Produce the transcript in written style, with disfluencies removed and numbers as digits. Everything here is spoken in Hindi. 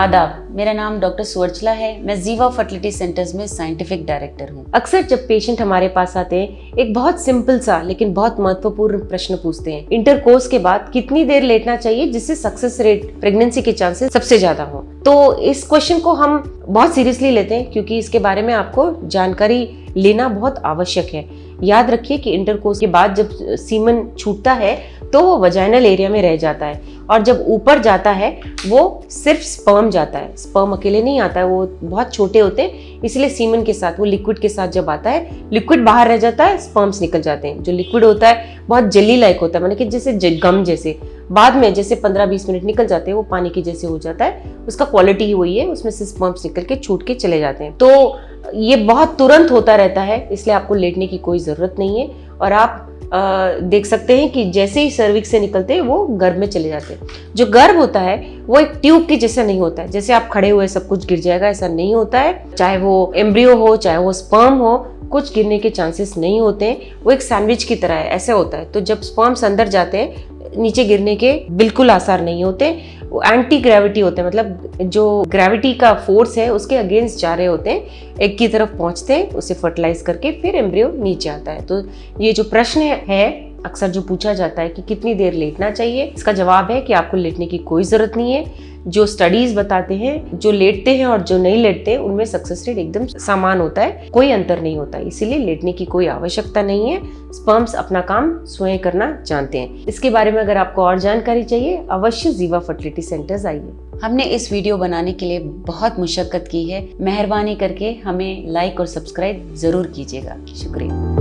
आदाब, मेरा नाम डॉक्टर सुवर्चला है। मैं जीवा फर्टिलिटी सेंटर्स में साइंटिफिक डायरेक्टर हूँ। अक्सर जब पेशेंट हमारे पास आते हैं एक बहुत सिंपल सा लेकिन बहुत महत्वपूर्ण प्रश्न पूछते हैं, इंटरकोर्स के बाद कितनी देर लेटना चाहिए जिससे सक्सेस रेट, प्रेगनेंसी के चांसेस सबसे ज्यादा हो। तो इस क्वेश्चन को हम बहुत सीरियसली लेते हैं क्योंकि इसके बारे में आपको जानकारी लेना बहुत आवश्यक है। याद रखिए कि इंटरकोर्स के बाद जब सीमन छूटता है तो वो वजाइनल एरिया में रह जाता है और जब ऊपर जाता है वो सिर्फ स्पर्म जाता है, स्पर्म अकेले नहीं आता है, वो बहुत छोटे होते हैं, इसलिए सीमन के साथ, वो लिक्विड के साथ जब आता है, लिक्विड बाहर रह जाता है, स्पर्म्स निकल जाते हैं। जो लिक्विड होता है बहुत जेली लाइक होता है, माने कि जैसे गम जैसे, बाद में जैसे 15-20 मिनट निकल जाते हैं वो पानी के जैसे हो जाता है, उसका क्वालिटी ही वही है, उसमें से स्पर्म्स निकल के छूट के चले जाते हैं। तो ये बहुत तुरंत होता रहता है, इसलिए आपको लेटने की कोई जरूरत नहीं है। और आप देख सकते हैं कि जैसे ही सर्विक्स से निकलते हैं वो गर्भ में चले जाते हैं। जो गर्भ होता है वो एक ट्यूब के जैसा नहीं होता है, जैसे आप खड़े हुए सब कुछ गिर जाएगा, ऐसा नहीं होता है। चाहे वो एम्ब्रियो हो, चाहे वो स्पर्म हो, कुछ गिरने के चांसेस नहीं होते हैं। वो एक सैंडविच की तरह है, ऐसे होता है। तो जब स्पर्म्स अंदर जाते हैं नीचे गिरने के बिल्कुल आसार नहीं होते। वो एंटी ग्रेविटी होते हैं, मतलब जो ग्रेविटी का फोर्स है उसके अगेंस्ट जा रहे होते हैं, एक की तरफ पहुंचते हैं, उसे फर्टिलाइज करके फिर एम्ब्रियो नीचे आता है। तो ये जो प्रश्न है अक्सर जो पूछा जाता है कि कितनी देर लेटना चाहिए, इसका जवाब है कि आपको लेटने की कोई जरूरत नहीं है। जो स्टडीज बताते हैं जो लेटते हैं और जो नहीं लेटते हैं उनमें सक्सेस रेट एकदम समान होता है, कोई अंतर नहीं होता, इसीलिए लेटने की कोई आवश्यकता नहीं है। स्पर्म्स अपना काम स्वयं करना जानते हैं। इसके बारे में अगर आपको और जानकारी चाहिए अवश्य जीवा फर्टिलिटी सेंटर्स आइए। हमने इस वीडियो बनाने के लिए बहुत मुशक्कत की है, मेहरबानी करके हमें लाइक और सब्सक्राइब जरूर कीजिएगा। शुक्रिया।